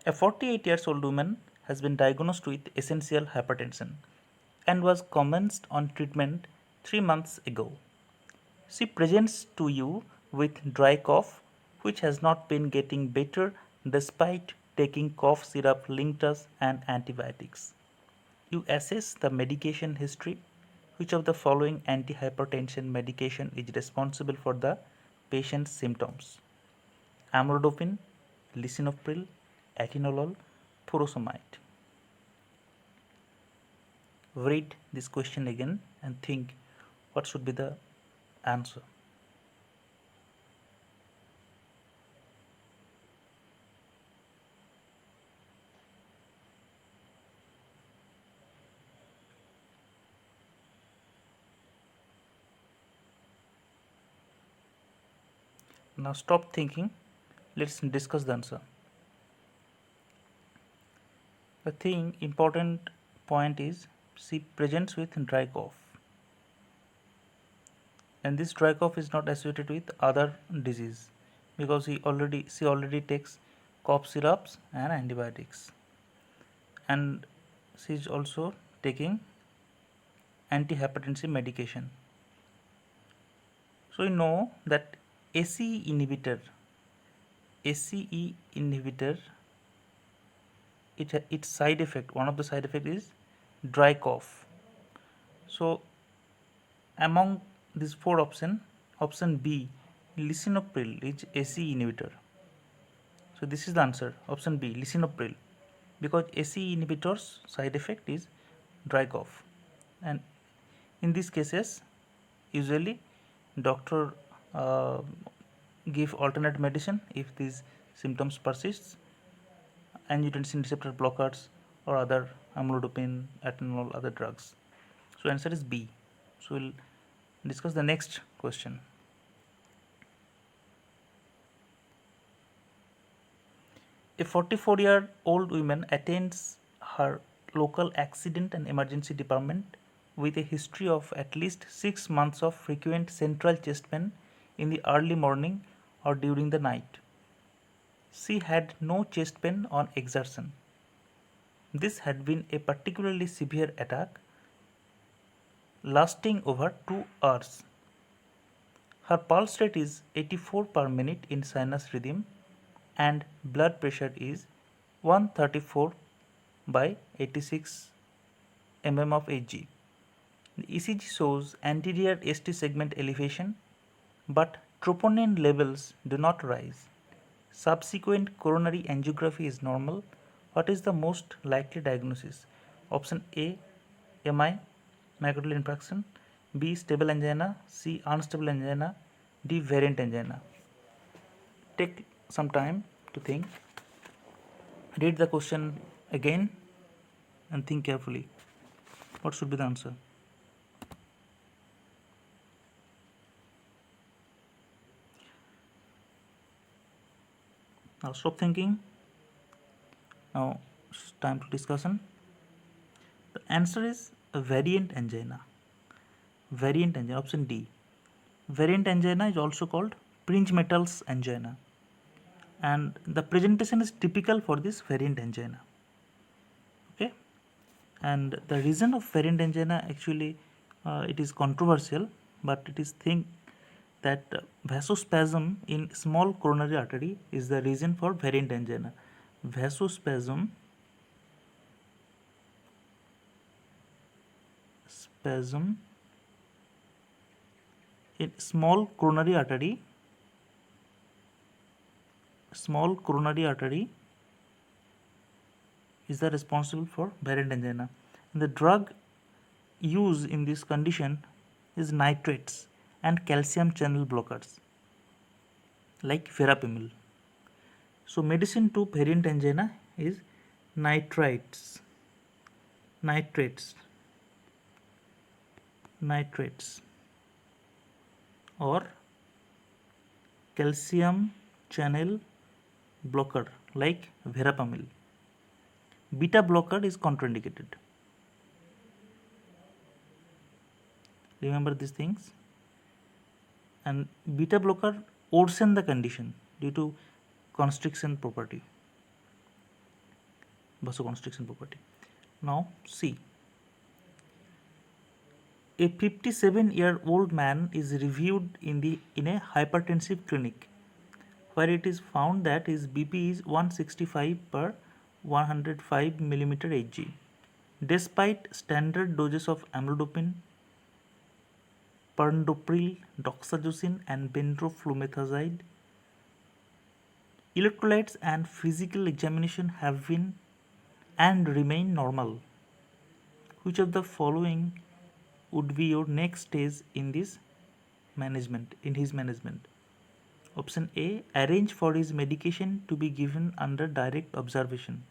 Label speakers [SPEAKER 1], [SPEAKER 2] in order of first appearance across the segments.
[SPEAKER 1] A 48 years old woman has been diagnosed with essential hypertension and was commenced on treatment 3 months ago. She presents to you with dry cough which has not been getting better despite taking cough syrup, Linctus and antibiotics. You assess the medication history. Which of the following antihypertension medication is responsible for the patient's symptoms? Amlodipine, lisinopril, atenolol, furosemide. Read this question again and think what should be the answer. Now stop thinking. Let's discuss the answer. The thing important point is she presents with dry cough, and this dry cough is not associated with other disease because she already takes cough syrups and antibiotics, and she is also taking antihypertensive medication. So we know that ACE inhibitor, ACE inhibitor, its side effect, one of the side effect is dry cough. So among these four options, option B, lisinopril is ACE inhibitor. So this is the answer, option B, lisinopril, because ACE inhibitors side effect is dry cough, and in these cases usually doctor uh, give alternate medicine if these symptoms persists, angiotensin receptor blockers or other amlodipine, atenolol, other drugs. So answer is B. So we'll discuss the next question. A 44-year-old woman attends her local accident and emergency department with a history of at least 6 months of frequent central chest pain in the early morning or during the night. She had no chest pain on exertion. This had been a particularly severe attack lasting over 2 hours. Her pulse rate is 84 per minute in sinus rhythm and blood pressure is 134 by 86 mm of Hg. The ECG shows anterior ST segment elevation, but troponin levels do not rise. Subsequent coronary angiography is normal. What is the most likely diagnosis? Option A, MI, myocardial infarction, B, stable angina, C, unstable angina, D, variant angina. Take some time to think. Read the question again and think carefully. What should be the answer? Now stop thinking. Now it's time to discussion. The answer is a variant angina. Variant angina, option D. Variant angina is also called Prinzmetal's angina, and the presentation is typical for this variant angina. Okay, and the reason of variant angina actually it is controversial, but it is think that vasospasm in small coronary artery is the reason for variant angina. Vasospasm spasm in small coronary artery is the responsible for variant angina, and the drug used in this condition is nitrates and calcium channel blockers like verapamil. So medicine to variant angina is nitrates, nitrates, nitrates, or calcium channel blocker like verapamil. Beta blocker is contraindicated. Remember these things. And beta blocker worsen the condition due to constriction property. vasoconstriction property. Now see, a 57-year-old man is reviewed in a hypertensive clinic where it is found that his BP is 165 per 105 mm Hg. Despite standard doses of amlodipine, perndopril, doxazosin and bendroflumetazide, electrolytes and physical examination have been and remain normal. Which of the following would be your next stage in his management? Option A, arrange for his medication to be given under direct observation.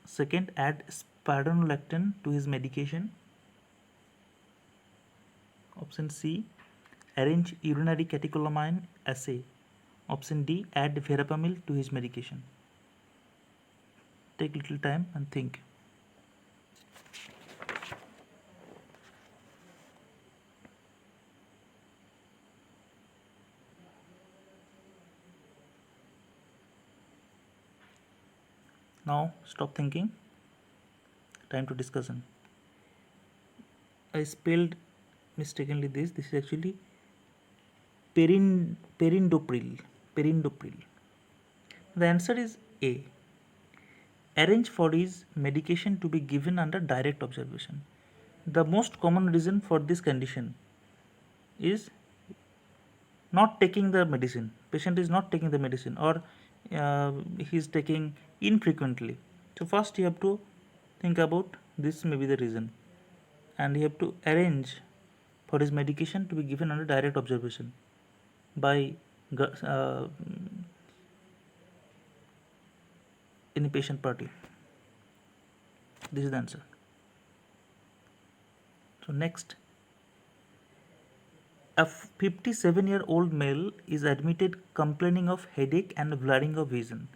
[SPEAKER 1] Second, add spironolactone to his medication. Option C, arrange urinary catecholamine assay. Option D, add verapamil to his medication. Take little time and think. Now stop thinking. Time to discussion. I spelled mistakenly this. This is actually perindopril. The answer is A. Arrange for his medication to be given under direct observation. The most common reason for this condition is not taking the medicine. Patient is not taking the medicine, or he is taking infrequently. So first you have to think about this may be the reason, and you have to arrange for his medication to be given under direct observation by any patient party. This is the answer. So next, a 57-year-old male is admitted complaining of headache and blurring of vision.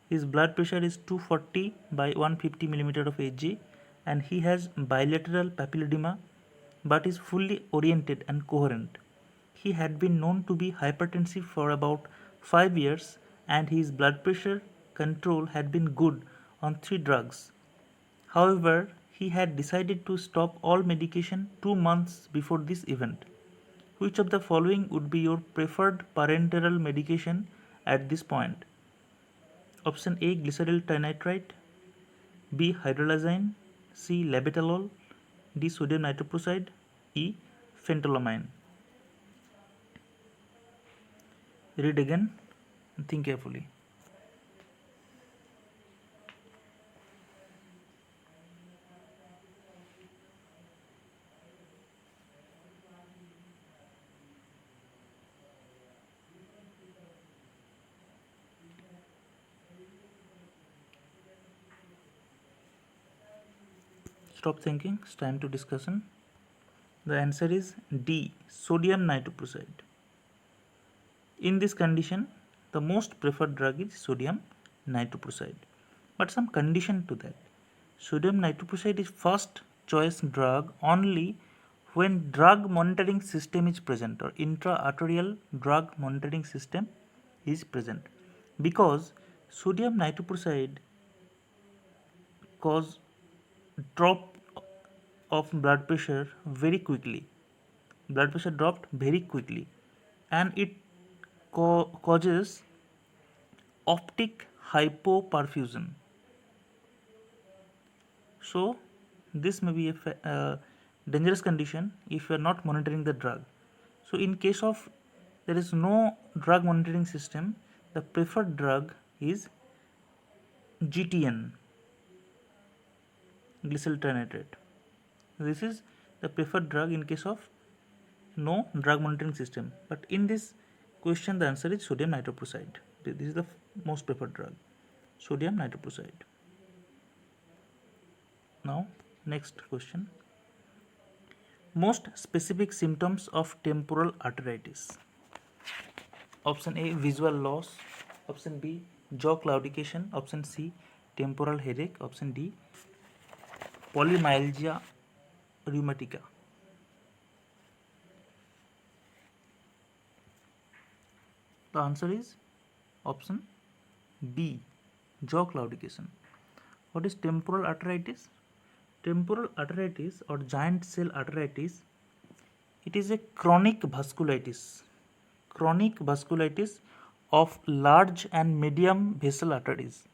[SPEAKER 1] His blood pressure is 240 by 150 mm of Hg, and he has bilateral papilledema but is fully oriented and coherent. He had been known to be hypertensive for about 5 years, and his blood pressure control had been good on 3 drugs. However, he had decided to stop all medication 2 months before this event. Which of the following would be your preferred parenteral medication at this point? Option A, glyceryl trinitrate, B, hydralazine, C, labetalol, D, sodium nitroprusside, E, phentolamine. Read again and think carefully. Stop thinking, it's time to discussion. The answer is D, sodium nitroprusside. In this condition, the most preferred drug is sodium nitroprusside. But some condition to that. Sodium nitroprusside is first choice drug only when drug monitoring system is present, or intra-arterial drug monitoring system is present, because sodium nitroprusside cause drop of blood pressure very quickly. Blood pressure dropped very quickly, and it causes optic hypoperfusion. So this may be a dangerous condition if you are not monitoring the drug. So in case of there is no drug monitoring system, the preferred drug is GTN, glyceryl trinitrate. This is the preferred drug in case of no drug monitoring system. But in this question, the answer is sodium nitroprusside. This is the most preferred drug, sodium nitroprusside. Now, next question. Most specific symptoms of temporal arteritis. Option A, visual loss. Option B, jaw claudication. Option C, temporal headache. Option D, polymyalgia rheumatica. The answer is option B, Jaw claudication. What is temporal arteritis? Temporal arteritis or giant cell arteritis, it is a chronic vasculitis of large and medium vessel arteries,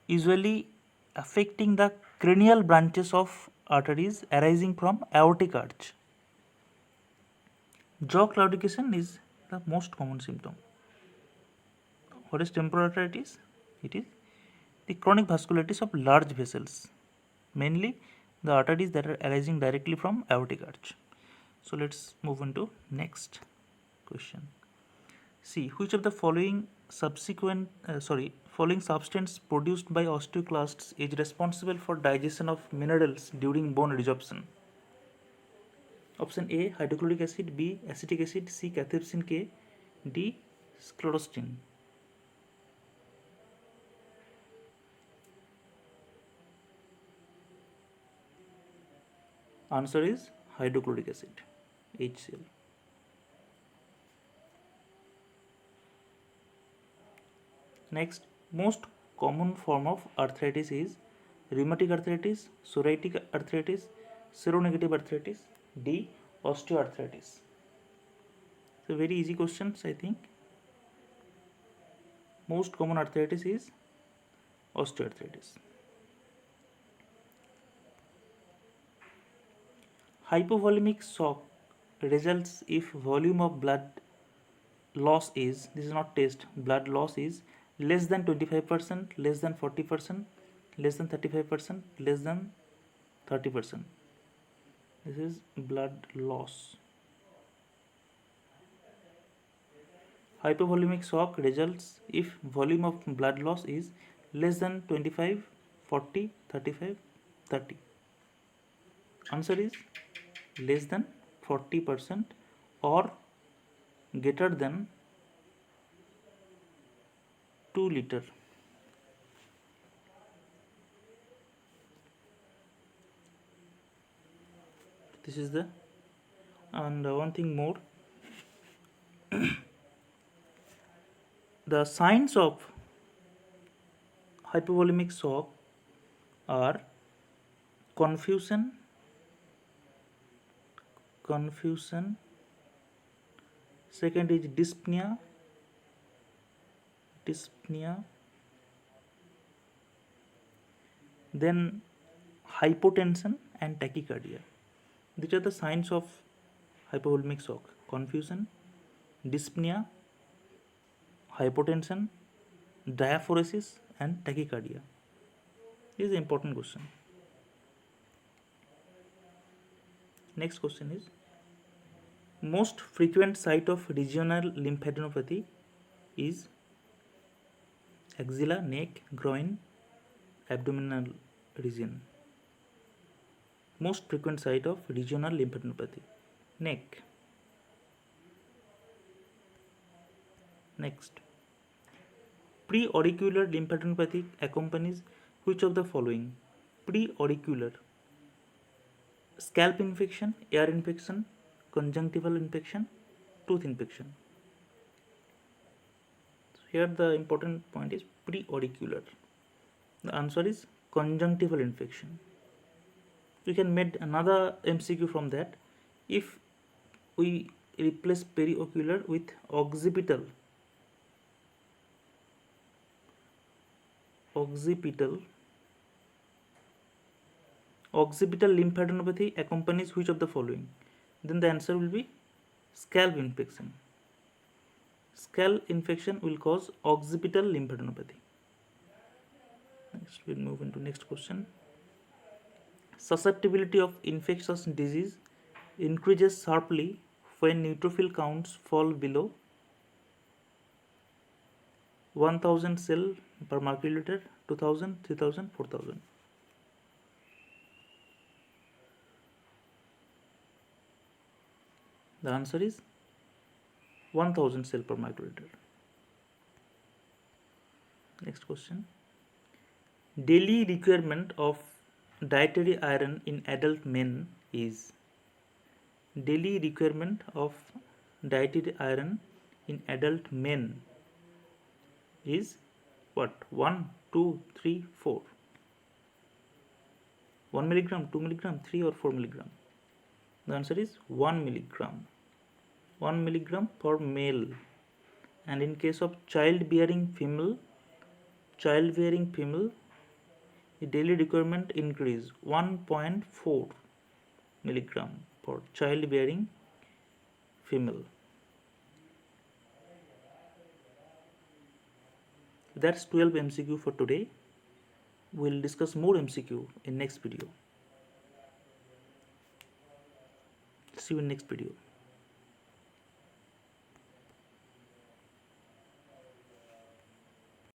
[SPEAKER 1] usually affecting the cranial branches of arteries arising from aortic arch. Jaw claudication is the most common symptom. What is temporal arteritis? It is the chronic vasculitis of large vessels, mainly the arteries that are arising directly from aortic arch. So let's move on to next question. See, which of the following following substance produced by osteoclasts is responsible for digestion of minerals during bone resorption? Option A, hydrochloric acid, B, acetic acid, C, cathepsin K, D, sclerostin. Answer is hydrochloric acid, HCl. Next, most common form of arthritis is rheumatic arthritis, psoriatic arthritis, seronegative arthritis, D, osteoarthritis. So very easy questions, I think. Most common arthritis is osteoarthritis. Hypovolemic shock results if volume of blood loss is, this is not test, blood loss is less than 25%, less than 40%, less than 35%, less than 30%. This is blood loss. Hypovolemic shock results if volume of blood loss is less than 25, 40, 35, 30. Answer is less than 40% or greater than 2 liter. This is the, and one thing more, the signs of hypovolemic shock are confusion, second is dyspnea, then hypotension and tachycardia. These are the signs of hypovolemic shock: confusion, dyspnea, hypotension, diaphoresis and tachycardia. This is an important question. Next question is, most frequent site of regional lymphadenopathy is axilla, neck, groin, abdominal region. Most frequent site of regional lymphadenopathy, neck. Next, preauricular lymphadenopathy accompanies which of the following? Preauricular: scalp infection, ear infection, conjunctival infection, tooth infection. So here the important point is preauricular. The answer is conjunctival infection. We can make another MCQ from that. If we replace periocular with occipital lymphadenopathy accompanies which of the following? Then the answer will be scalp infection. Scalp infection will cause occipital lymphadenopathy. Next, we'll move into next question. Susceptibility of infectious disease increases sharply when neutrophil counts fall below 1000 cell per microliter, 2000, 3000, 4000. The answer is 1000 cell per microliter. Next question. Daily requirement of dietary iron in adult men is? Daily requirement of dietary iron in adult men is what? 1, 2, 3, 4. 1 milligram, 2 milligram, 3 or 4 milligram? The answer is 1 milligram. 1 milligram per male. And in case of childbearing female, the daily requirement increase 1.4 milligram for childbearing female. That's 12 MCQ for today. We'll discuss more MCQ in next video. See you in next video.